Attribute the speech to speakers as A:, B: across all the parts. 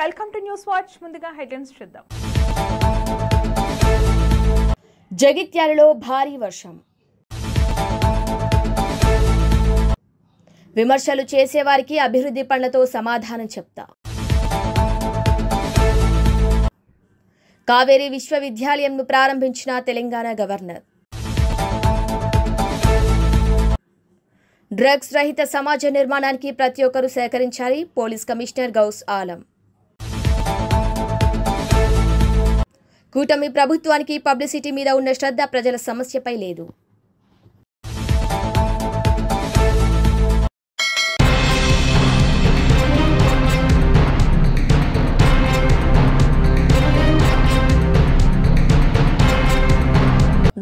A: Welcome to news watch. ముందుగా headlines చూద్దాం.
B: జగిత్యాలలో భారీ వర్షం. విమర్శలు చేసేవారికి అభివృద్ధి పనులతో సమాధానం చెప్తా. కావేరీ విశ్వవిద్యాలయంను ప్రారంభించిన తెలంగాణ గవర్నర్. డ్రగ్స్ రహిత సమాజ నిర్మాణానికి ప్రతి ఒక్కరూ సహకరించాలి. Police commissioner Ghouse Alam. కూటమి ప్రభుత్వానికి పబ్లిసిటీ మీద ఉన్న శ్రద్ధ ప్రజల సమస్యపై లేదు.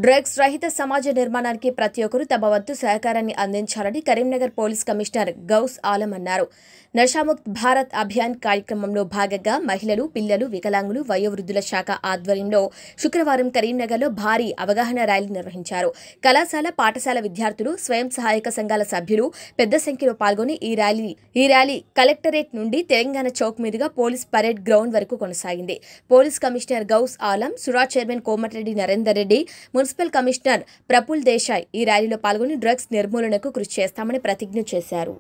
B: డ్రగ్స్ రహిత సమాజ నిర్మాణానికి ప్రతి ఒక్కరూ తమ వంతు సహకారాన్ని అందించాలని కరీంనగర్ పోలీస్ కమిషనర్ గౌస్ ఆలం అన్నారు. నషాముక్త్ భారత్ అభియాన్ కార్యక్రమంలో భాగంగా మహిళలు, పిల్లలు, వికలాంగులు, వయోవృద్ధుల శాఖ ఆధ్వర్యంలో శుక్రవారం కరీంనగర్లో భారీ అవగాహన ర్యాలీ నిర్వహించారు. కళాశాల, పాఠశాల విద్యార్థులు, స్వయం సహాయక సంఘాల సభ్యులు పెద్ద సంఖ్యలో పాల్గొని ఈ ర్యాలీ కలెక్టరేట్ నుండి తెలంగాణ చౌక్ మీదుగా పోలీస్ పరేడ్ గ్రౌండ్ వరకు కొనసాగింది. పోలీస్ కమిషనర్ గౌస్ ఆలం, సురా chairman Komatireddy Narender Reddy, municipal commissioner Praful Desai ఈ ర్యాలీలో పాల్గొని డ్రగ్స్ నిర్మూలనకు కృషి చేస్తామని ప్రతిజ్ఞ చేశారు.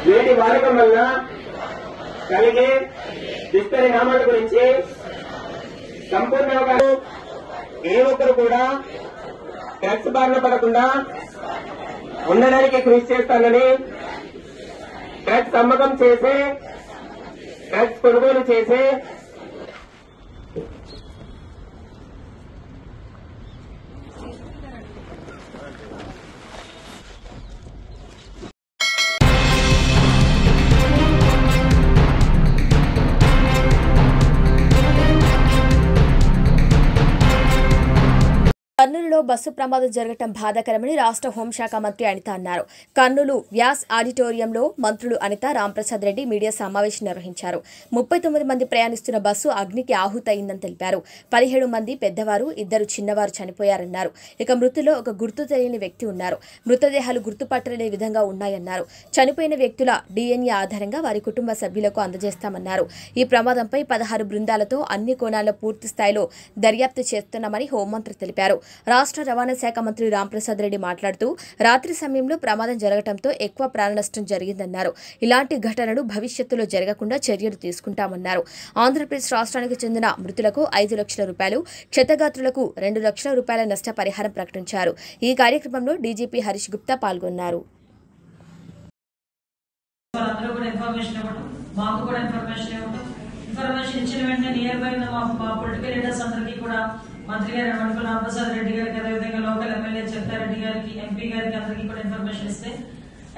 C: వీటి వాడకం వల్ల కలిగే దుష్పరిణామాల గురించి సంపూర్ణంగా ఏ ఒక్కరు కూడా డ్రగ్స్ బారిన పడకుండా ఉండడానికి కృషి చేస్తానని, డ్రగ్స్ అమ్మకం చేసే, డ్రగ్స్ కొనుగోలు చేసే
B: కర్నూలులో బస్సు ప్రమాదం జరగడం బాధాకరమని రాష్ట్ర హోంశాఖ మంత్రి అనిత అన్నారు. కర్నూలు వ్యాస్ ఆడిటోరియంలో మంత్రులు అనిత, రాంప్రసాద్ రెడ్డి మీడియా సమావేశం నిర్వహించారు. 39 మంది ప్రయాణిస్తున్న బస్సు అగ్నికి ఆహుతయిందని తెలిపారు. 17 మంది పెద్దవారు, 2 చిన్నవారు చనిపోయారన్నారు. ఇక మృతుల్లో ఒక గుర్తు తెలియని వ్యక్తి ఉన్నారు. మృతదేహాలు గుర్తుపట్టలేని విధంగా ఉన్నాయన్నారు. చనిపోయిన వ్యక్తుల DNA ఆధారంగా వారి కుటుంబ సభ్యులకు అందజేస్తామన్నారు. ఈ ప్రమాదంపై 16 బృందాలతో అన్ని కోణాల్లో పూర్తి స్థాయిలో దర్యాప్తు చేస్తున్నామని హోంమంత్రి తెలిపారు. రాష్ట్ర రవాణా శాఖ మంత్రి రాంప్రసాద్ రెడ్డి మాట్లాడుతూ రాత్రి సమయంలో ప్రమాదం జరగడంతో ఎక్కువ ప్రాణనష్టం జరిగిందన్నారు. ఇలాంటి ఘటనలు భవిష్యత్తులో జరగకుండా చర్యలు తీసుకుంటామన్నారు. ఆంధ్రప్రదేశ్ రాష్ట్రానికి చెందిన మృతులకు 5 లక్షల రూపాయలు, క్షతగాత్రులకు 2 లక్షల రూపాయల నష్టపరిహారం ప్రకటించారు. ఈ కార్యక్రమంలో డీజీపీ హరీష్ గుప్తా పాల్గొన్నారు.
D: ఇన్ఫర్మేషన్ ఇచ్చిన వెంటనే నియర్ బై మా పొలిటికల్ లీడర్స్ అందరికీ కూడా మంత్రి గారు మండపల్ రామప్రసాద్ రెడ్డి గారికి, అదేవిధంగా లోకల్ ఎమ్మెల్యే చెప్తారెడ్డి గారికి, ఎంపీ గారికి అందరికీ కూడా ఇన్ఫర్మేషన్ ఇస్తే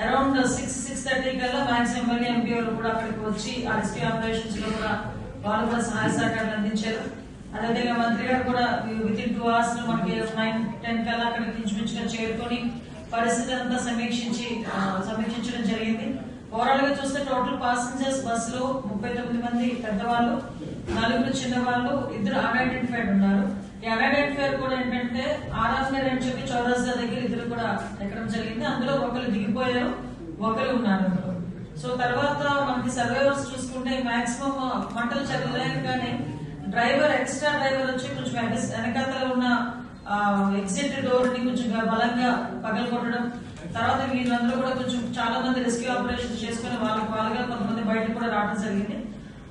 D: అరౌండ్ 6:30 కల్లా మ్యాక్సిమం ఎమ్మెల్యే, ఎంపీ వాళ్ళు కూడా అక్కడికి వచ్చి ఆ రెస్క్యూ ఆపరేషన్స్ లో కూడా వాళ్ళు కూడా సహాయ సహకారాలు అందించారు. అదేవిధంగా మంత్రి గారు కూడా విత్ ఇన్ 2 hours మనకి 9-10 కల్లా అక్కడికి ఇంచుమించుగా చేరుకొని పరిస్థితి అంతా సమీక్షించడం జరిగింది. ఓవరాల్ గా చూస్తే టోటల్ పాసెంజర్స్ బస్సులో 39 మంది పెద్దవాళ్ళు, 4 చిన్నవాళ్ళు, 2 అన్ఐడెంటిఫైడ్ ఉన్నారు. ఈ అన్ఐడెంటిఫైడ్ కూడా ఏంటంటే ఆర్ఆర్ అని చెప్పి చౌరస్తా దగ్గర 2 కూడా ఎక్కడం జరిగింది. అందులో ఒకరు దిగిపోయారు, ఒకరు ఉన్నారు. సో తర్వాత మనకి సర్వైవర్స్ చూసుకుంటే మాక్సిమం మంటలు చల్లగానే డ్రైవర్, ఎక్స్ట్రా డ్రైవర్ వచ్చి కొంచెం వెనకాతల ఉన్న ఎగ్జిట్ డోర్ ని కొంచెం బలంగా పగలగొట్టడం. తర్వాత వీళ్ళందరూ కూడా కొంచెం చాలా మంది రెస్క్యూ ఆపరేషన్ చేసుకుని వాళ్ళగా కొంతమంది బయటకు కూడా రావడం జరిగింది.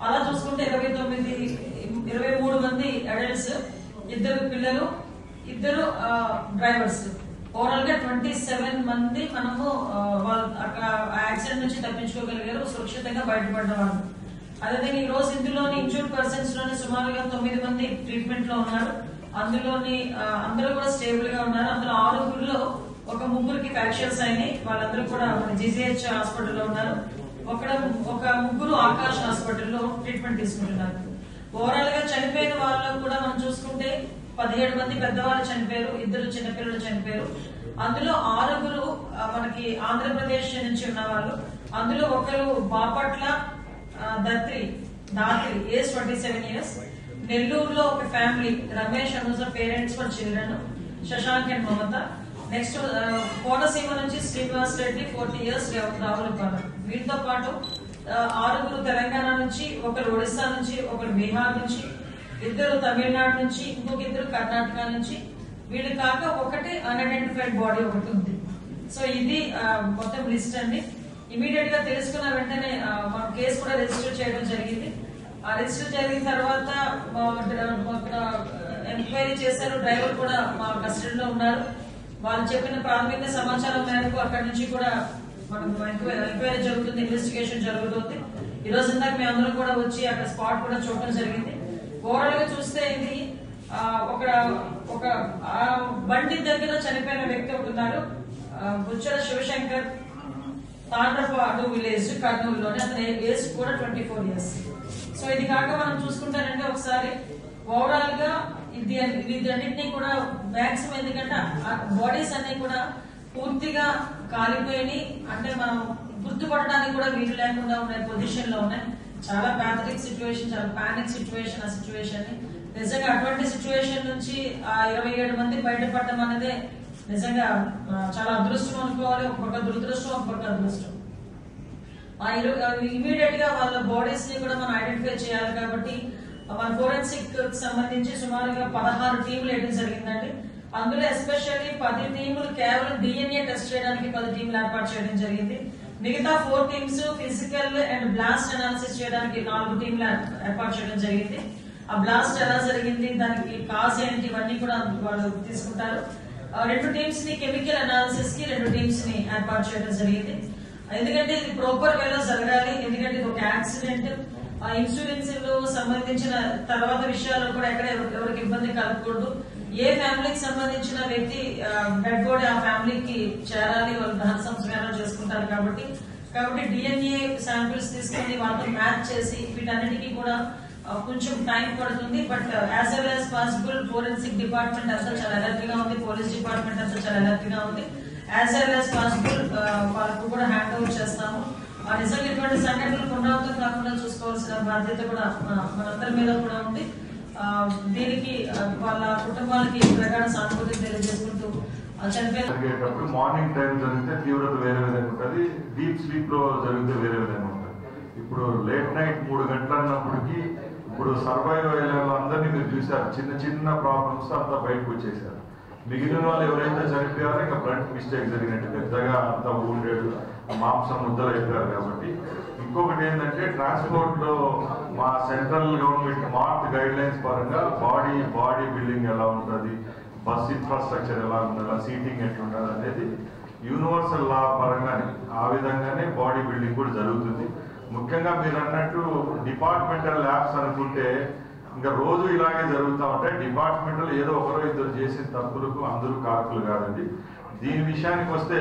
D: అలా చూసుకుంటే 23 మంది అడల్ట్స్, 2 పిల్లలు, 2 డ్రైవర్స్, ఓవరాల్ గా 27 మంది మనము అక్కడ యాక్సిడెంట్ నుంచి తప్పించుకోగలిగారు, సురక్షితంగా బయటపడ్డ వాళ్ళు. అదేవిధంగా ఈ రోజు ఇందులోని ఇంజూర్డ్ పర్సన్స్ లోని సుమారుగా 9 మంది ట్రీట్మెంట్ లో ఉన్నారు. అందులోని అందరూ కూడా స్టేబుల్ గా ఉన్నారు. అందులో 6 ఒక 3 ఫ్రాక్చర్స్ అయినాయి. వాళ్ళందరూ కూడా జీజీహెచ్ హాస్పిటల్లో ఉన్నారు. ఒక 3 ఆకాష్ హాస్పిటల్లో ట్రీట్మెంట్ తీసుకుంటున్నారు. ఓవరాల్ గా చనిపోయిన వాళ్ళలో కూడా మనం చూసుకుంటే 17 మంది పెద్దవాళ్ళు చనిపోయారు, 2 చిన్నపిల్లలు చనిపోయారు. అందులో 6 మనకి ఆంధ్రప్రదేశ్ నుంచి ఉన్న వాళ్ళు. అందులో ఒకరు బాపట్ల దాత్రి ఏజ్ 27 years. నెల్లూరులో ఒక family, Ramesh Anuja parents for children, Shashank and Mamata. Next Konaseema నుంచి శ్రీనివాస్ రెడ్డి 40 years, రావులపాలెం. వీటితో పాటు 6 తెలంగాణ నుంచి, ఒకరు ఒడిశా నుంచి, ఒకరు బీహార్ నుంచి, 2 తమిళనాడు నుంచి, ఇంకొక 2 కర్ణాటక నుంచి. వీళ్ళు కాక ఒకటి అన్ఐడెంటిఫైడ్ బాడీ ఒకటి ఉంది. సో ఇది మొత్తం లిస్ట్ అండి. ఇమీడియట్ గా తెలుసుకున్న వెంటనే మన కేసు కూడా రిజిస్టర్ చేయడం జరిగింది. ఆ రిజిస్టర్ జరిగిన తర్వాత ఎంక్వైరీ చేశారు. డ్రైవర్ కూడా మా కస్టడీలో ఉన్నారు. వాళ్ళు చెప్పిన ప్రాథమిక సమాచారం మేరకు అక్కడి నుంచి కూడా మనం ఎంక్వైరీ జరుగుతుంది, ఇన్వెస్టిగేషన్ జరుగుతుంది. ఈ రోజు ఇందాక మేము అందరం కూడా వచ్చి అక్కడ స్పాట్ కూడా చూడటం జరిగింది. ఓవరాల్ గా చూస్తే ఇది ఒక బండి దగ్గర చనిపోయిన వ్యక్తి ఒకటి ఉన్నారు, బుచ్చల శివశంకర్, తాండ్రపాడు విలేజ్, కర్నూలులోనే. అతని ఏజ్ కూడా 24 years. సో ఇది కాక మనం చూసుకుంటారంటే ఒకసారి ఓవరాల్ గా వీటన్నిటినీ కూడా మాక్సిమం, ఎందుకంటే బాడీస్ అన్ని కూడా పూర్తిగా కాలిపోయి, అంటే మనం గుర్తుపడడానికి కూడా వీలు లేకుండా ఉన్న పొజిషన్ లో ఉన్నాయి. చాలా ప్యాథటిక్ సిచ్యువేషన్, చాలా పానిక్ సిచ్యువేషన్. ఆ సిచ్యువేషన్ నిజంగా అటువంటి సిచ్యువేషన్ నుంచి ఆ 27 మంది బయటపడడం అనేది నిజంగా చాలా అదృష్టం అనుకోవాలి. ఒక పక్క దురదృష్టం, ఒక పక్క అదృష్టం. ఇమీడియట్ గా వాళ్ళ బాడీస్ ని కూడా మనం ఐడెంటిఫై చేయాలి. కాబట్టి మన ఫోరెన్సిక్ సంబంధించి సుమారుగా 16 టీంలు వేయడం జరిగిందండి. అందులో ఎస్పెషల్లీ 10 టీంలు కేవలం డిఎన్ఏ టెస్ట్ చేయడానికి 10 టీంలు ఏర్పాటు చేయడం జరిగింది. మిగతా 4 teams physical and blast analysis చేయడానికి 4 టీంలు ఏర్పాటు చేయడం జరిగింది. ఆ బ్లాస్ట్ ఎలా జరిగింది, దానికి కాజ్ ఏంటి, ఇవన్నీ కూడా వాళ్ళు తీసుకుంటారు. 2 టీమ్స్ ని కెమికల్ అనాలిసిస్ కి 2 టీమ్స్ ని ఏర్పాటు చేయడం జరిగింది. ఎందుకంటే ఇది ప్రాపర్ వేలో జరగాలి. ఎందుకంటే ఇది ఒక యాక్సిడెంట్. ఇన్సూరెన్స్ సంబంధించిన తర్వాత విషయాలు కూడా ఎక్కడ ఎవరికి ఇబ్బంది కలగకూడదు. ఏ ఫ్యామిలీకి సంబంధించిన వ్యక్తి డెడ్ బాడీ ఆ ఫ్యామిలీకి చేరాలి, వాళ్ళు దహన సంస్కారాలు చేసుకుంటారు. కాబట్టి డిఎన్ఏ శాంపిల్స్ తీసుకుని వాళ్ళతో మ్యాచ్ చేసి వీటన్నిటికీ కూడా కొంచెం టైం పడుతుంది. But as well as possible forensic department అంతా చాలా అలర్ట్ గా ఉంది, పోలీస్ డిపార్ట్మెంట్ అంతా చాలా అలర్ట్ గా ఉంది. యాజ్ వెల్ యాజ్ పాసిబుల్ వాళ్ళకు కూడా హ్యాండ్ ఓవర్ చేస్తాము. నిజంగా ఇటువంటి సంఘటనలు పునరావృతం కాకుండా చూసుకోవాల్సిన బాధ్యత కూడా మనందరి మీద కూడా ఉంది. దీనికి వాళ్ళ కుటుంబాలకి ప్రగాఢ సానుభూతి తెలియజేసుకుంటూ
E: చనిపోయేటప్పుడు మార్నింగ్ టైం జరిగితే తీవ్రత వేరే విధంగా ఉంటుంది, డీప్ స్లీప్ లో జరిగితే వేరే విధంగా ఉంటుంది. ఇప్పుడు లేట్ నైట్ 3 గంటలు అన్నప్పటికీ ఇప్పుడు సర్వైవ్ అయ్యే అందరినీ మీరు చూసారు, చిన్న ప్రాబ్లమ్స్ అంతా బయటకు వచ్చేసారు. మిగిలిన వాళ్ళు ఎవరైతే చనిపోయారో ఇంకా బ్లడ్ మిస్టేక్ జరిగినట్టు పెద్దగా అంతా ఊండేడు మాంసం ముద్దలు అయిపోయారు. కాబట్టి ఇంకొకటి ఏంటంటే ట్రాన్స్పోర్ట్ లో మా central government mark guide lines పరంగా బాడీ బిల్డింగ్ ఎలా ఉంటుంది, బస్ ఇన్ఫ్రాస్ట్రక్చర్ ఎలా ఉండాలి, సీటింగ్ ఎట్లుండాలి అనేది యూనివర్సల్ లా పరంగానే ఆ విధంగానే బాడీ బిల్డింగ్ కూడా జరుగుతుంది. ముఖ్యంగా మీరు అన్నట్టు డిపార్ట్మెంటల్ ల్యాబ్స్ అనుకుంటే ఇంకా రోజు ఇలాగే జరుగుతూ ఉంటాయి. డిపార్ట్మెంటల్ ఏదో ఒకరో ఇద్దరు చేసిన తప్పులకు అందరూ కారకులు కాదండి. దీని విషయానికి వస్తే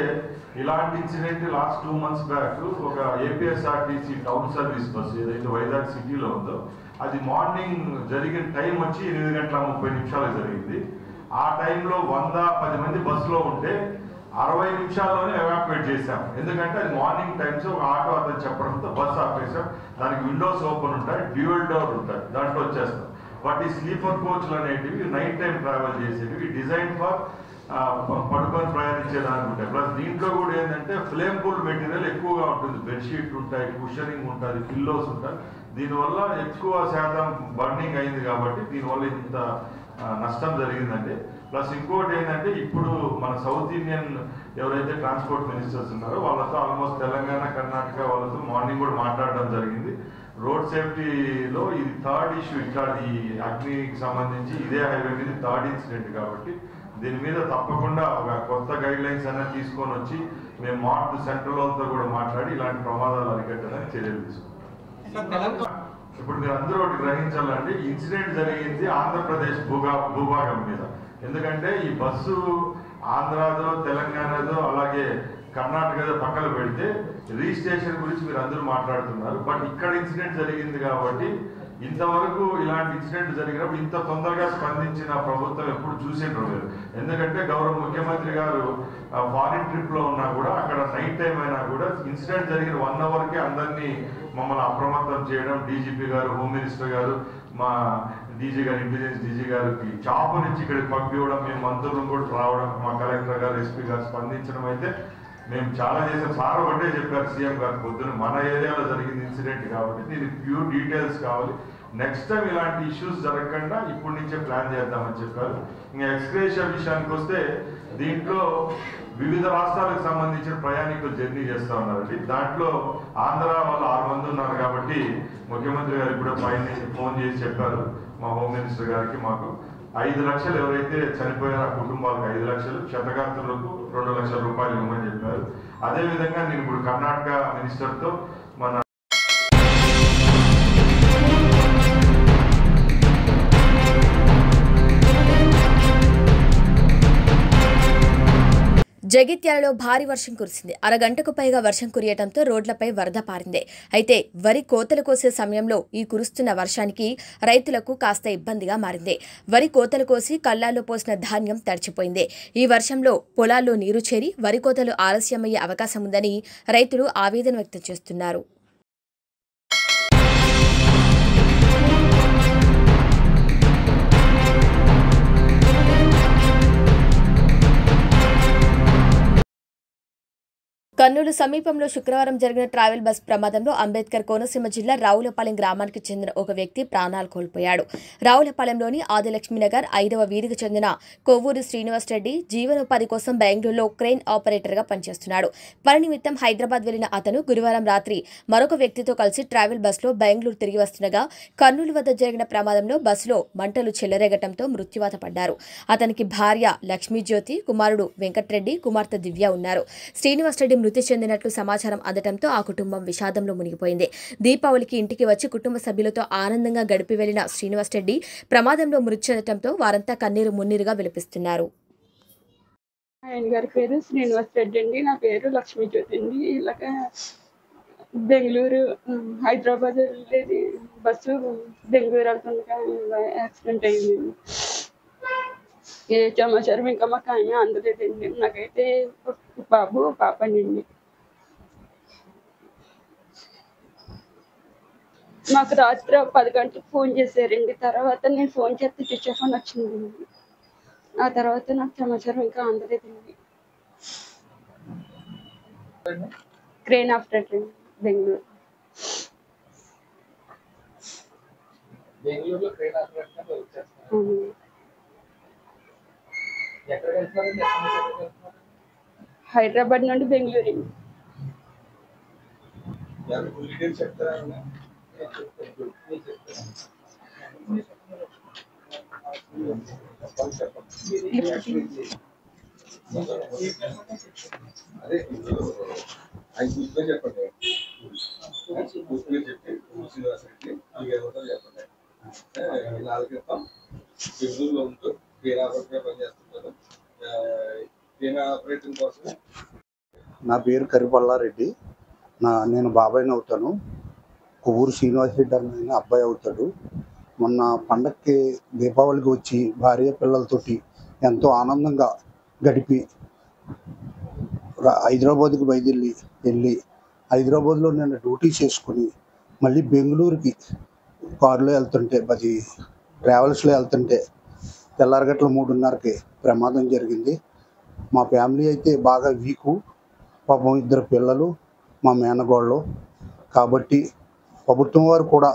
E: ఇలాంటి ఇన్సిడెంట్ లాస్ట్ 2 months బ్యాక్ ఒక ఏపీఎస్ఆర్టీసీ టౌన్ సర్వీస్ బస్సు ఏదైతే వైజాగ్ సిటీలో ఉందో అది మార్నింగ్ జరిగిన టైం వచ్చి 8:30 జరిగింది. ఆ టైంలో 110 మంది బస్సులో ఉంటే 60 నిమిషాల్లోనే ఎవాక్యుయేట్ చేశాం. ఎందుకంటే అది మార్నింగ్ టైమ్స్ ఒక ఆటో అతను చెప్పడంతో బస్సు ఆపేసాం. దానికి విండోస్ ఓపెన్ ఉంటాయి, డ్యూయల్ డోర్ ఉంటాయి, దాంట్లో వచ్చేస్తాం. బట్ ఈ స్లీపర్ కోచ్లు అనేటివి నైట్ టైం ట్రావెల్ చేసేవి డిజైన్ ఫర్ పడుకొని ప్రయాణించేదానికి ఉంటాయి. ప్లస్ దీంట్లో కూడా ఏంటంటే ఫ్లేమబుల్ మెటీరియల్ ఎక్కువగా ఉంటుంది, బెడ్షీట్ ఉంటాయి, కుషనింగ్ ఉంటుంది, పిల్లోస్ ఉంటాయి. దీనివల్ల ఎక్కువ శాతం బర్నింగ్ అయింది కాబట్టి దీనివల్ల ఇంత నష్టం జరిగిందండి. ప్లస్ ఇంకోటి ఏంటంటే ఇప్పుడు మన సౌత్ ఇండియన్ ఎవరైతే ట్రాన్స్పోర్ట్ మినిస్టర్స్ ఉన్నారో వాళ్ళతో ఆల్మోస్ట్ తెలంగాణ కర్ణాటక వాళ్ళతో మార్నింగ్ కూడా మాట్లాడడం జరిగింది. రోడ్ సేఫ్టీలో ఇది థర్డ్ ఇష్యూ, ఇక్కడ ఈ అగ్నికి సంబంధించి ఇదే హైవే మీద థర్డ్ ఇన్సిడెంట్ కాబట్టి దీని మీద తప్పకుండా ఒక కొత్త గైడ్ లైన్స్ అనేది తీసుకొని వచ్చి మేము సెంట్రల్ వాళ్ళతో కూడా మాట్లాడి ఇలాంటి ప్రమాదాలు అరికట్టడానికి చర్యలు తీసుకుంటాం. ఇప్పుడు మీరు అందరూ ఒకటి గ్రహించాలండి, ఇన్సిడెంట్ జరిగింది ఆంధ్రప్రదేశ్ భూభాగం మీద. ఎందుకంటే ఈ బస్సు ఆంధ్రాదో తెలంగాణదో అలాగే కర్ణాటకదో పక్కన పెడితే రిజిస్ట్రేషన్ గురించి మీరు అందరూ మాట్లాడుతున్నారు. బట్ ఇక్కడ ఇన్సిడెంట్ జరిగింది కాబట్టి ఇంతవరకు ఇలాంటి ఇన్సిడెంట్ జరిగినప్పుడు ఇంత తొందరగా స్పందించిన ప్రభుత్వం ఎప్పుడు చూసిండ్రు లేదు. ఎందుకంటే గౌరవ ముఖ్యమంత్రి గారు ఫారిన్ ట్రిప్ లో ఉన్నా కూడా అక్కడ నైట్ టైం అయినా కూడా ఇన్సిడెంట్ జరిగిన 1 అవర్కే అందరినీ మమ్మల్ని అప్రమత్తం చేయడం, డీజీపీ గారు, హోమ్ మినిస్టర్ గారు, మా డీజీ గారు, ఇంటెలిజెన్స్ డీజీ గారికి చాపు నుంచి ఇక్కడికి పంపించడం, మేము మంత్రులను కూడా రావడం, మా కలెక్టర్ గారు, ఎస్పీ గారు స్పందించడం అయితే మేము చాలా చేసాం. సార్ ఒకటే చెప్పారు సీఎం గారు పొద్దున, మన ఏరియాలో జరిగింది ఇన్సిడెంట్ కాబట్టి దీనికి ప్యూర్ డీటెయిల్స్ కావాలి, నెక్స్ట్ టైం ఇలాంటి ఇష్యూస్ జరగకుండా ఇప్పటి నుంచే ప్లాన్ చేద్దామని చెప్పారు. ఇంకా ఎక్స్గ్రేషియా విషయానికి వస్తే దీంట్లో వివిధ రాష్ట్రాలకు సంబంధించిన ప్రయాణికులు జర్నీ చేస్తూ ఉన్నారండి. దాంట్లో ఆంధ్ర వాళ్ళు 6 మంది ఉన్నారు కాబట్టి ముఖ్యమంత్రి గారు ఇప్పుడే పైన ఫోన్ చేసి చెప్పారు మా హోమ్ మినిస్టర్ గారికి, మాకు 5 లక్షలు ఎవరైతే చనిపోయారో ఆ కుటుంబాలకు 5 లక్షలు, క్షతగాత్రులకు 2 లక్షల రూపాయలు ఇవ్వమని చెప్పారు. అదేవిధంగా నేను ఇప్పుడు కర్ణాటక మినిస్టర్తో మన
B: జగిత్యాలలో భారీ వర్షం కురిసింది. అరగంటకు పైగా వర్షం కురియటంతో రోడ్లపై వరద పారింది. అయితే వరి కోతలు కోసే సమయంలో ఈ కురుస్తున్న వర్షానికి రైతులకు కాస్త ఇబ్బందిగా మారింది. వరి కోతలు కోసి కళ్ళాల్లో పోసిన ధాన్యం తడిచిపోయింది. ఈ వర్షంలో పొలాల్లో నీరు చేరి వరి కోతలు ఆలస్యమయ్యే అవకాశం ఉందని రైతులు ఆవేదన వ్యక్తం చేస్తున్నారు. కర్నూలు సమీపంలో శుక్రవారం జరిగిన ట్రావెల్ బస్ ప్రమాదంలో అంబేద్కర్ కోనసీమ జిల్లా రావులపాలెం గ్రామానికి చెందిన ఒక వ్యక్తి ప్రాణాలు కోల్పోయాడు. రావులపాలెంలోని ఆదిలక్ష్మీనగర్ 5వ వీధికి చెందిన కొవ్వూరు శ్రీనివాస్ రెడ్డి జీవనోపాధి కోసం బెంగళూరులో క్రెయిన్ ఆపరేటర్గా పనిచేస్తున్నాడు. పని నిమిత్తం హైదరాబాద్ వెళ్లిన అతను గురువారం రాత్రి మరొక వ్యక్తితో కలిసి ట్రావెల్ బస్లో బెంగళూరు తిరిగి వస్తుండగా కర్నూలు వద్ద జరిగిన ప్రమాదంలో బస్సులో మంటలు చెలరేగటంతో మృత్యువాత పడ్డారు. అతనికి భార్య లక్ష్మీజ్యోతి, కుమారుడు వెంకట్రెడ్డి, కుమార్తె దివ్య ఉన్నారు. శ్రీనివాస్ రెడ్డి మృతి చెందినట్లు సమాచారం అందడంతో ఆ కుటుంబం విషాదంలో మునిగిపోయింది. దీపావళికి ఇంటికి వచ్చి కుటుంబ సభ్యులతో ఆనందంగా గడిపి వెళ్లిన శ్రీనివాస్ రెడ్డి ప్రమాదంలో మృతి చెందడంతో వారంతా కన్నీరు మున్నీరుగా విలపిస్తున్నారు.
F: ఆయన గారి పేరు శ్రీనివాస్ రెడ్డి అండి, నా పేరు లక్ష్మీజ్యోతి అండి. ఇలాగ బెంగళూరు హైదరాబాద్ వెళ్ళేది బస్సు బెంగళూరు వెళ్తుండగా యాక్సిడెంట్ అయింది. ఏ సమాచారం ఇంకా మాకు ఆయన అందలేదండి. నాకైతే బాబు పాపనండి. మాకు రాత్రి 10 గంటలకు ఫోన్ చేశారండి. తర్వాత నేను ఫోన్ చేస్తే టీచర్ ఫోన్ వచ్చిందండి. ఆ తర్వాత నాకు సమాచారం ఇంకా అందలేదండి. క్రెయిన్ ఆపరేటర్ అండి బెంగళూరు. హైదరాబాద్ నుండి బెంగళూరు అండి.
G: నా పేరు కరిపల్లారెడ్డి. నేను బాబాయ్ని అవుతాను. కొవ్వూరు శ్రీనివాస్ రెడ్డి అన్న అబ్బాయి అవుతాడు. మొన్న పండక్కి దీపావళికి వచ్చి భార్య పిల్లలతోటి ఎంతో ఆనందంగా గడిపి హైదరాబాద్కి వెళ్ళి హైదరాబాద్లో నేను డ్యూటీ చేసుకుని మళ్ళీ బెంగళూరుకి కారులో వెళ్తుంటే ట్రావెల్స్లో వెళ్తుంటే తెల్లారగట్ల 3:30కి ప్రమాదం జరిగింది. మా ఫ్యామిలీ అయితే బాగా వీకు, పాపం 2 పిల్లలు, మా మేనగోళ్ళు. కాబట్టి ప్రభుత్వం వారు కూడా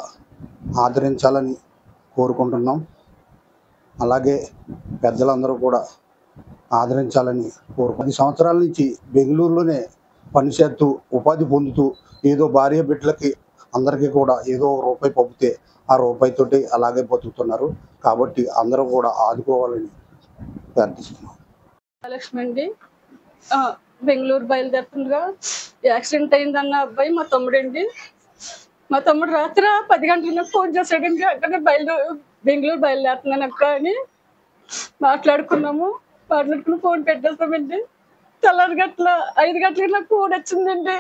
G: ఆదరించాలని కోరుకుంటున్నాం. అలాగే పెద్దలందరూ కూడా ఆదరించాలని 10 సంవత్సరాల నుంచి బెంగళూరులోనే పనిచేస్తూ ఉపాధి పొందుతూ ఏదో భార్య బిడ్డలకి అందరికీ కూడా ఏదో రూపాయి పంపితే ఆ రూపాయితోటి అలాగే బతుకుతున్నారు. కాబట్టి అందరూ కూడా ఆదుకోవాలని ప్రార్థిస్తున్నాం.
F: లక్ష్మి అండి, బెంగళూరు బయలుదేరుతుండగా యాక్సిడెంట్ అయిందన్న అబ్బాయి మా తమ్ముడండి. మా తమ్ముడు రాత్రి 10 గంటలకు ఫోన్ చేశాడండి. అక్కడ బెంగళూరు బయలుదేరుతున్నాను అక్క అని మాట్లాడుకున్నాము. మాట్లాడుకుని ఫోన్ పెట్టేస్తామండి. తెల్లారి 5 గంటలకు నాకు ఫోన్ వచ్చిందండి.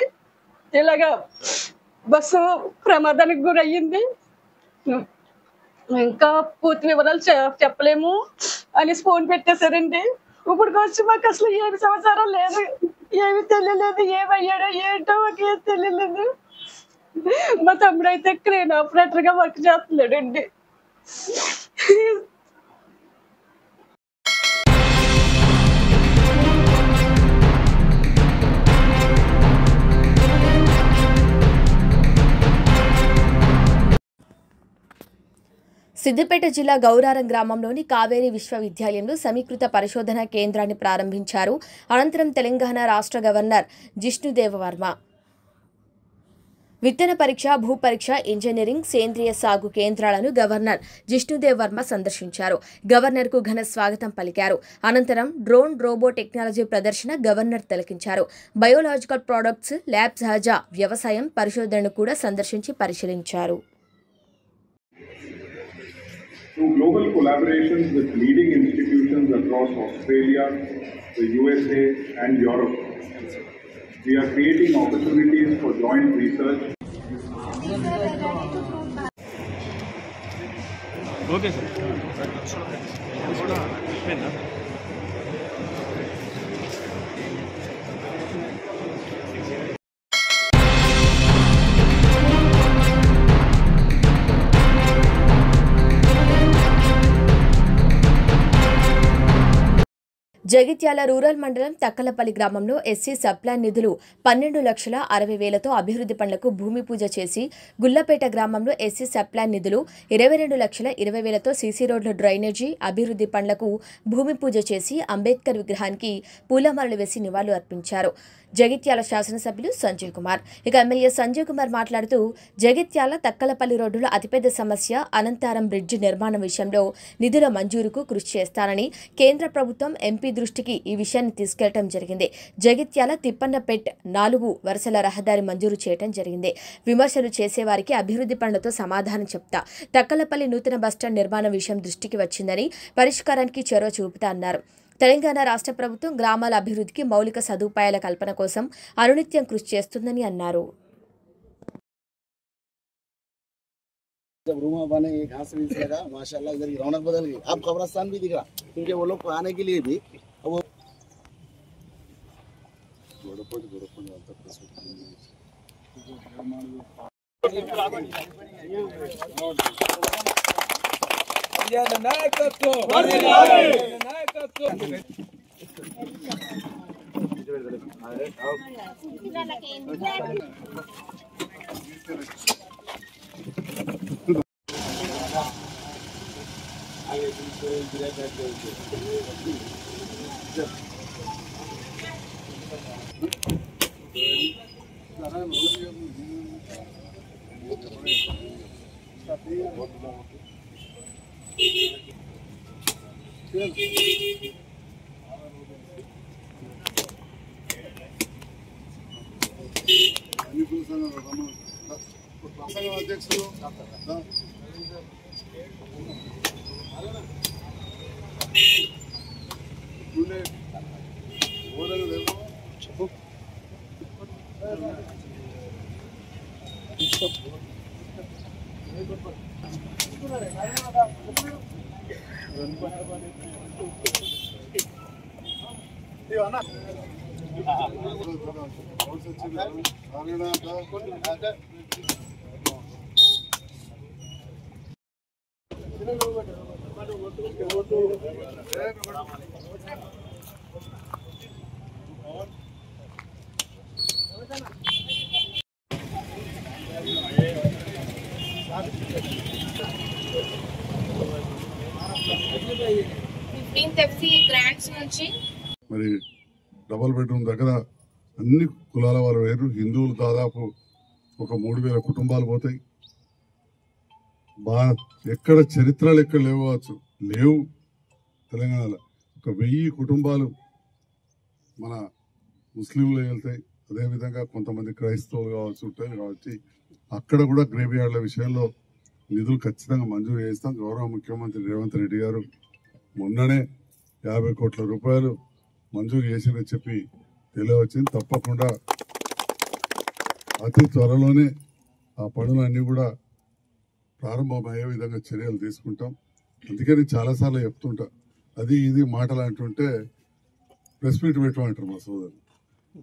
F: ఇలాగా బస్సు ప్రమాదానికి గురయ్యింది, ఇంకా పూర్తి వివరాలు చెప్పలేము అని ఫోన్ పెట్టేశారండి. ఇప్పుడు వచ్చి మాకు అసలు ఏమి సమాచారం లేదు, ఏమి తెలియలేదు, ఏమయ్యాడో ఏంటో మాకు ఏం తెలియలేదు. మా తమ్ముడు అయితే క్రేన్ ఆపరేటర్ గా వర్క్ చేస్తున్నాడండి.
B: సిద్దిపేట జిల్లా గౌరారం గ్రామంలోని కావేరీ విశ్వవిద్యాలయంలో సమీకృత పరిశోధనా కేంద్రాన్ని ప్రారంభించారు. అనంతరం తెలంగాణ రాష్ట్ర గవర్నర్ జిష్ణుదేవ వర్మ విత్తన పరీక్ష, భూ పరీక్ష, ఇంజనీరింగ్, సేంద్రియ సాగు కేంద్రాలను గవర్నర్ జిష్ణుదేవ్ వర్మ సందర్శించారు. గవర్నర్కు ఘన స్వాగతం పలికారు. అనంతరం డ్రోన్, రోబో టెక్నాలజీ ప్రదర్శన గవర్నర్ తిలకించారు. బయోలాజికల్ ప్రొడక్ట్స్ ల్యాబ్, సహజ వ్యవసాయం పరిశోధనను కూడా సందర్శించి పరిశీలించారు.
H: Through global collaborations with leading institutions across Australia, the USA and Europe, we are creating opportunities for joint research.
I: Okay, sir.
B: Jagtial rural మండలం తక్కలపల్లి గ్రామంలో ఎస్సీ సబ్ప్లాన్ నిధులు 12,60,000తో అభివృద్ధి పనులకు భూమి పూజ చేసి, గుల్లపేట గ్రామంలో ఎస్సీ సబ్ప్లాన్ నిధులు 22,20,000తో సీసీ రోడ్ల, డ్రైనేజీ అభివృద్ధి పనులకు భూమి పూజ చేసి అంబేద్కర్ విగ్రహానికి పూలమాలలు వేసి నివాళులు అర్పించారు. జగిత్యాల శాసనసభ్యులు సంజయ్ కుమార్. ఇక ఎమ్మెల్యే సంజయ్ కుమార్ మాట్లాడుతూ, జగిత్యాల తక్కలపల్లి రోడ్డులో అతిపెద్ద సమస్య అనంతారం బ్రిడ్జి నిర్మాణం విషయంలో నిధుల మంజూరుకు కృషి చేస్తానని, కేంద్ర ప్రభుత్వం ఎంపీ దృష్టికి ఈ విషయాన్ని తీసుకెళ్లడం జరిగింది. జగిత్యాల తిప్పన్నపేట్ 4 వరుసల రహదారి మంజూరు చేయడం జరిగింది. విమర్శలు చేసేవారికి అభివృద్ధి పనులతో సమాధానం చెప్తా. తక్కలపల్లి నూతన బస్టాండ్ నిర్మాణం విషయం దృష్టికి వచ్చిందని, పరిష్కారానికి చొరవ చూపుతా అన్నారు. తెలంగాణ రాష్ట్ర ప్రభుత్వం గ్రామాల అభివృద్ధికి మౌలిక సదుపాయాల కల్పన కోసం అనునిత్యం కృషి చేస్తుందని అన్నారు.
J: जब रूम बने घास भी लगा माशाल्लाह, इधर की रौनक बदल गई. अब कब्रिस्तान भी दिख रहा, क्योंकि वो लोग को आने के लिए भी वो అధ్యక్షులు
I: ఎఫ్సి గ్రాంట్స్ నుంచి
K: మరి డబుల్ బెడ్రూమ్ దగ్గర అన్ని కులాల వారు వేరు. హిందువులు దాదాపు ఒక 3000 కుటుంబాలు పోతాయి. ఎక్కడ చరిత్రలు ఎక్కడ లేవు తెలంగాణలో. ఒక 1000 కుటుంబాలు మన ముస్లింలు వెళ్తాయి. అదేవిధంగా కొంతమంది క్రైస్తవులు కావచ్చు ఉంటాయి కాబట్టి అక్కడ కూడా గ్రేవ్ యార్డ్ల విషయంలో నిధులు ఖచ్చితంగా మంజూరు చేస్తాం. గౌరవ ముఖ్యమంత్రి రేవంత్ రెడ్డి గారు మొన్ననే 50 కోట్ల రూపాయలు మంజూరు చేసిందని చెప్పి తెలియవచ్చింది. తప్పకుండా అతి త్వరలోనే ఆ పనులన్నీ కూడా ప్రారంభమయ్యే విధంగా చర్యలు తీసుకుంటాం. అందుకని చాలాసార్లు చెప్తుంటా, అది ఇది మాటలు అంటుంటే ప్రెస్ మీట్ పెట్టమంటారు మా సోదరు.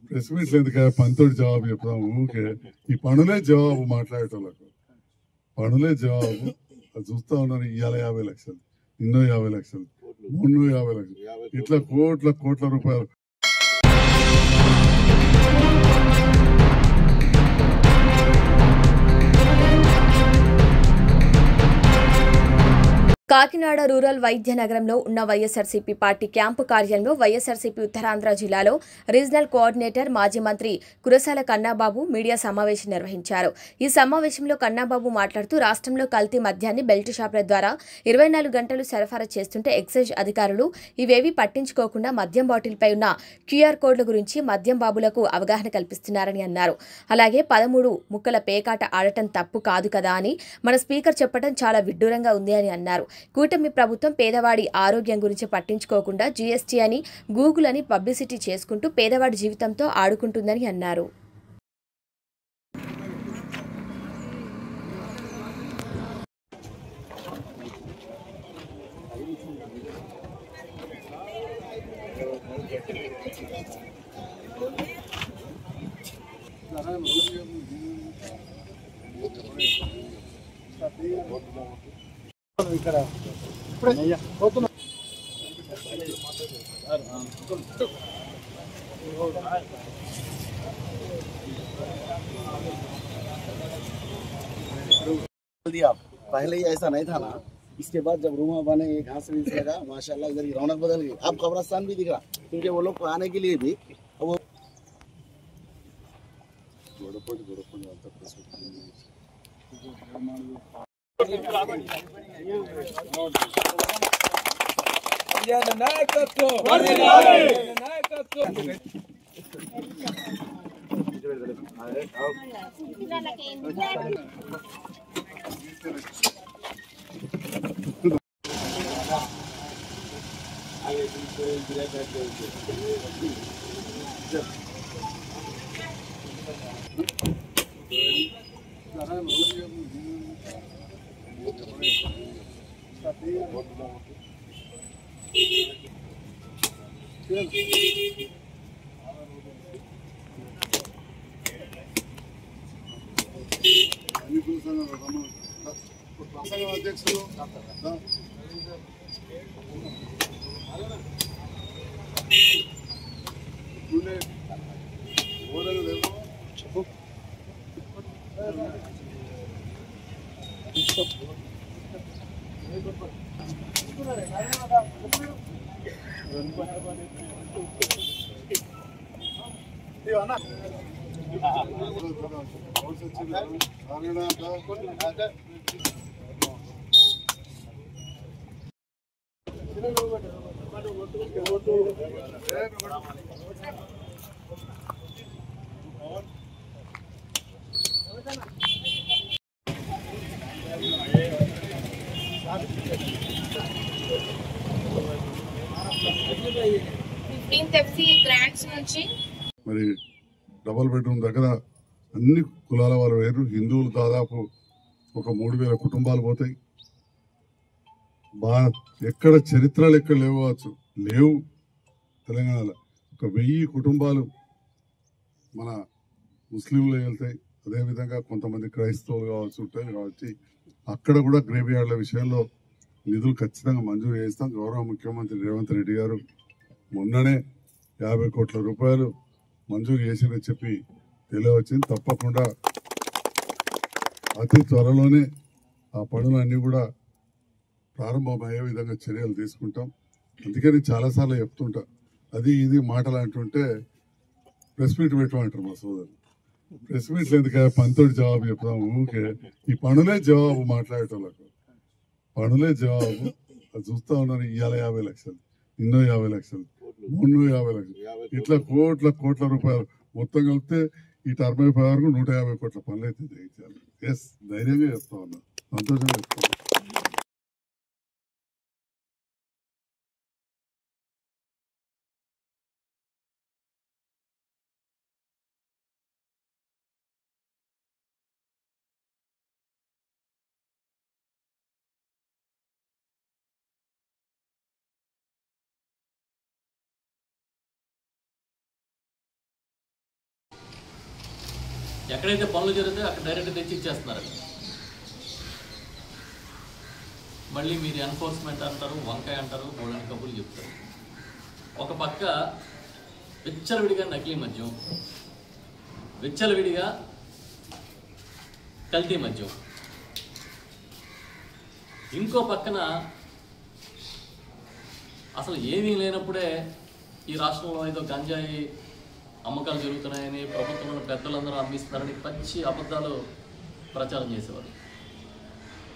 K: ప్రెస్ మీట్లు ఎందుకు పనితోటి జవాబు చెప్తాం? ఊకే ఈ పనులే జవాబు మాట్లాడేటోళ్ళకు, పనులే జవాబు. అది చూస్తా ఉన్నారు. ఇవాళ 50 లక్షలు, నిన్నో 50 లక్షలు, మొన్న 50 లక్షలు, ఇట్లా కోట్ల రూపాయలు.
B: కాకినాడ రూరల్ వైద్య నగరంలో ఉన్న వైఎస్ఆర్సీపీ పార్టీ క్యాంపు కార్యాలయంలో వైఎస్ఆర్సీపీ ఉత్తరాంధ్ర జిల్లాలో రీజనల్ కోఆర్డినేటర్ మాజీ మంత్రి కురసాల కన్నాబాబు మీడియా సమావేశం నిర్వహించారు. ఈ సమావేశంలో కన్నాబాబు మాట్లాడుతూ రాష్ట్రంలో కల్తీ మద్యాన్ని బెల్ట్ షాపుల ద్వారా 24 గంటలు సరఫరా చేస్తుంటే ఎక్సైజ్ అధికారులు ఇవేవీ పట్టించుకోకుండా మద్యం బాటిల్పై ఉన్న క్యూఆర్ కోడ్ల గురించి మద్యం బాబులకు అవగాహన కల్పిస్తున్నారని అన్నారు. అలాగే 13 ముక్కల పేకాట ఆడటం తప్పు కాదు కదా అని మన స్పీకర్ చెప్పడం చాలా విడ్డూరంగా ఉంది అని అన్నారు. కూటమి ప్రభుత్వం పేదవాడి ఆరోగ్యం గురించి పట్టించుకోకుండా జీఎస్టీ అని గూగుల్ అని పబ్లిసిటీ చేసుకుంటూ పేదవాడి జీవితంతో ఆడుకుంటుందని అన్నారు.
J: ఇక్కడ दिया पहले ही ऐसा नहीं था ना. इसके बाद जब रूमा बने घास बीस लगा माशाल्लाह इधर की रौनक बदल गई. अब कब्रिस्तान भी दिख रहा क्योंकि वो लोग को आने के लिए भी वो
K: అధ్యక్షులు మరి డబుల్ బెడ్రూమ్ దగ్గర అన్ని కులాల వారు వేరు. హిందువులు దాదాపు ఒక 3000 కుటుంబాలు పోతాయి. ఎక్కడ చరిత్రలు ఎక్కడ లేవు తెలంగాణలో. ఒక 1000 కుటుంబాలు మన ముస్లింలు వెళ్తాయి. అదేవిధంగా కొంతమంది క్రైస్తవులు కావచ్చు ఉంటాయి కాబట్టి అక్కడ కూడా గ్రేవ్ యార్డ్ల విషయంలో నిధులు ఖచ్చితంగా మంజూరు చేస్తాం. గౌరవ ముఖ్యమంత్రి రేవంత్ రెడ్డి గారు మొన్ననే 50 కోట్ల రూపాయలు మంజూరు చేసిందని చెప్పి తెలియవచ్చింది. తప్పకుండా అతి త్వరలోనే ఆ పనులన్నీ కూడా ప్రారంభమయ్యే విధంగా చర్యలు తీసుకుంటాం. అందుకని చాలాసార్లు చెప్తుంటా, అది ఇది మాటలు అంటుంటే ప్రెస్ మీట్ పెట్టమంటారు మా సోదరు. ప్రెస్ మీట్లు ఎందుకు, పనితోటి జవాబు చెప్తాం ఊకే. ఈ పనులే జవాబు మాట్లాడేటోళ్ళకు, పనులే జవాబు. అది చూస్తా ఉన్నాను. ఇవాళ 50 లక్షలు, ఎన్నో 50 లక్షలు, మొన్న 50 లక్షలు, ఇట్లా కోట్ల రూపాయలు మొత్తం కలిపితే ఈ టర్మ్ అయిపోయే వరకు 150 కోట్ల పనులు అయితే చేయించాలి. ఎస్, ధైర్యంగా చెప్తా ఉన్నా, సంతోషంగా చెప్తా ఉన్నా.
I: ఎక్కడైతే పనులు జరుగుతాయో అక్కడ డైరెక్ట్ తెచ్చి ఇచ్చేస్తున్నారు. మళ్ళీ మీరు ఎన్ఫోర్స్మెంట్ అంటారు, వంకాయ అంటారు, బోలని కబుర్లు చెప్తారు. ఒక పక్క విచ్చలవిడిగా నకిలీ మద్యం, విచ్చలవిడిగా కల్తీ మద్యం, ఇంకో పక్కన అసలు ఏమీ లేనప్పుడే ఈ రాష్ట్రంలో ఏదో గంజాయి అమ్మకాలు జరుగుతున్నాయని, ప్రభుత్వంలో పెద్దలందరూ అమ్మిస్తున్నారని పచ్చి అబద్ధాలు ప్రచారం చేసేవారు.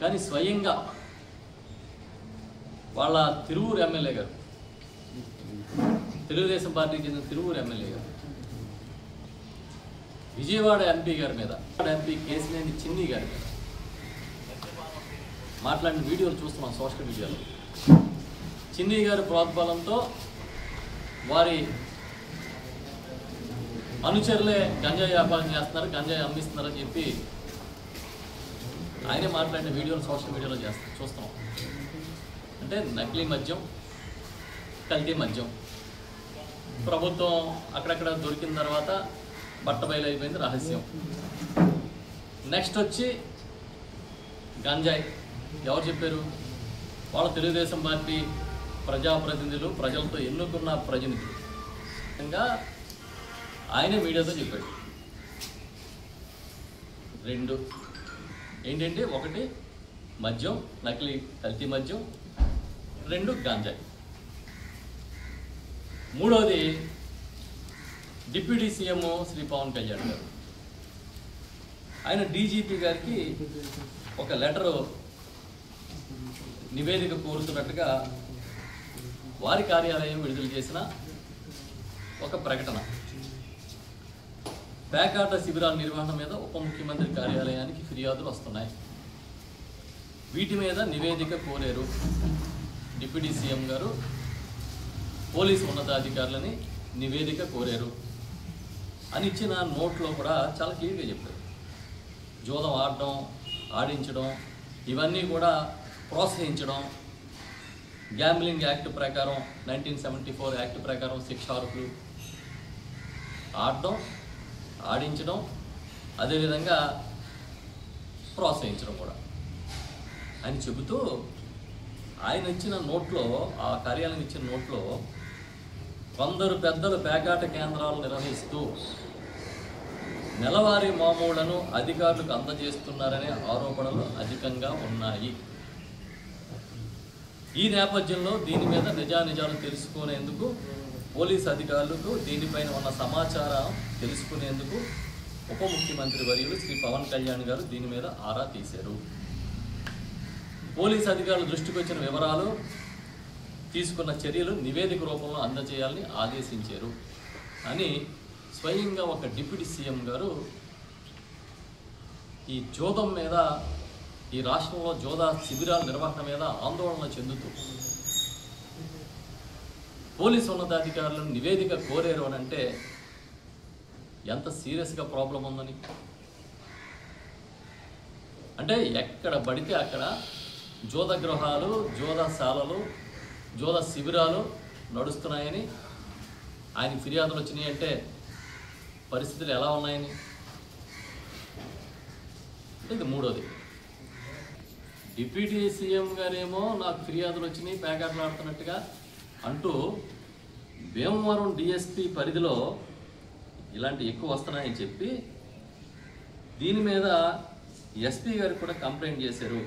I: కానీ స్వయంగా వాళ్ళ తిరువూరు ఎమ్మెల్యే గారు, తెలుగుదేశం పార్టీకి చెందిన తిరువూరు ఎమ్మెల్యే గారు, విజయవాడ ఎంపీ గారి మీద, ఎంపీ కేసినేని చిన్ని గారి మీద మాట్లాడిన వీడియోలు చూస్తున్నాం సోషల్ మీడియాలో. చిన్ని గారి ప్రోద్బలంతో వారి అనుచరులే గంజాయి వ్యాపారం చేస్తున్నారు, గంజాయి అమ్మిస్తున్నారని చెప్పి ఆయనే మాట్లాడిన వీడియోలు సోషల్ మీడియాలో చూస్తున్నాం. అంటే నకిలీ మద్యం, కల్తీ మద్యం ప్రభుత్వం అక్కడక్కడ దొరికిన తర్వాత బట్టబయలు అయిపోయింది రహస్యం. నెక్స్ట్ వచ్చి గంజాయి ఎవరు చెప్పారు? వాళ్ళ తెలుగుదేశం పార్టీ ప్రజాప్రతినిధులు, ప్రజలతో ఎన్నుకున్న ప్రతినిధులు. ఇంకా ఆయనే మీడియాతో చెప్పాడు. రెండు ఏంటంటే, ఒకటి మద్యం, నకిలీ కల్తీ మద్యం, రెండు గాంజాయి. మూడవది డిప్యూటీ సీఎం శ్రీ పవన్ కళ్యాణ్ గారు, ఆయన డీజీపీ గారికి ఒక లెటరు నివేదిక కోరుతున్నట్టుగా వారి కార్యాలయం విడుదల చేసిన ఒక ప్రకటన. పేకాట శిబిరాల నిర్వహణ మీద ఉప ముఖ్యమంత్రి కార్యాలయానికి ఫిర్యాదులు వస్తున్నాయి. వీటి మీద నివేదిక కోరారు. డిప్యూటీ సీఎం గారు పోలీసు ఉన్నతాధికారులని నివేదిక కోరారు అని ఇచ్చిన నోట్లో కూడా చాలా క్లియర్గా చెప్పారు. జూదం ఆడడం, ఆడించడం, ఇవన్నీ కూడా ప్రోత్సహించడం, గ్యాంబ్లింగ్ యాక్ట్ ప్రకారం 1974 యాక్ట్ ప్రకారం శిక్షార్హులు, ఆడడం, ఆడించడం, అదేవిధంగా ప్రోత్సహించడం కూడా అని చెబుతూ ఆయన ఇచ్చిన నోట్లో, ఆ కార్యాలయం ఇచ్చిన నోట్లో, కొందరు పెద్దలు పేకాట కేంద్రాలు నిర్వహిస్తూ నెలవారీ మామూళ్లను అధికారులకు అందజేస్తున్నారనే ఆరోపణలు అధికంగా ఉన్నాయి. ఈ నేపథ్యంలో దీని మీద నిజానిజాలు తెలుసుకునేందుకు పోలీసు అధికారులకు దీనిపైన ఉన్న సమాచారం తెలుసుకునేందుకు ఉప ముఖ్యమంత్రి వర్యులు శ్రీ పవన్ కళ్యాణ్ గారు దీని మీద ఆరా తీశారు. పోలీసు అధికారుల దృష్టికి వచ్చిన వివరాలు, తీసుకున్న చర్యలు నివేదిక రూపంలో అందజేయాలని ఆదేశించారు అని స్వయంగా ఒక డిప్యూటీ సీఎం గారు ఈ జూదం మీద, ఈ రాష్ట్రంలో జూద శిబిరాల నిర్వహణ మీద ఆందోళన చెందుతూ పోలీసు ఉన్నతాధికారులను నివేదిక కోరారు అని అంటే ఎంత సీరియస్గా ప్రాబ్లం ఉందని. అంటే ఎక్కడ పడితే అక్కడ జూద గృహాలు, జూదశాలలు, జూద శిబిరాలు నడుస్తున్నాయని ఆయన ఫిర్యాదులు వచ్చినాయి అంటే పరిస్థితులు ఎలా ఉన్నాయని. ఇది మూడోది. డిప్యూటీ సీఎం గారేమో నాకు ఫిర్యాదులు వచ్చినాయి, ప్యాకెట్లు ఆడుతున్నట్టుగా అంటూ భీమవరం డిఎస్పీ పరిధిలో ఇలాంటి ఎక్కువ వస్తున్నాయని చెప్పి దీని మీద ఎస్పీ గారికి కూడా కంప్లైంట్ చేశారు.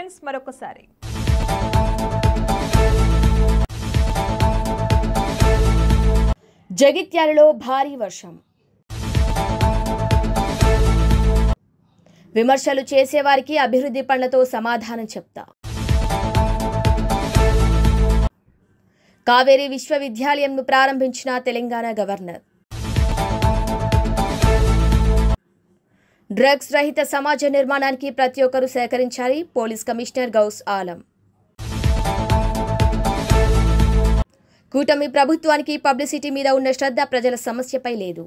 A: హెడ్లైన్స్ మరొకసారి.
B: జగిత్యాలలో భారీ వర్షం. విమర్శలు చేసేవారికి అభివృద్ధి పనులతో సమాధానం చెప్తా. కావేరీ విశ్వవిద్యాలయంను ప్రారంభించిన తెలంగాణ గవర్నర్. డ్రగ్స్ రహిత సమాజ నిర్మాణానికి ప్రతి ఒక్కరూ సహకరించాలి పోలీస్ కమిషనర్ గౌస్ ఆలం. కూటమి ప్రభుత్వానికి పబ్లిసిటీ మీద ఉన్న శ్రద్ధ ప్రజల సమస్యపై లేదు.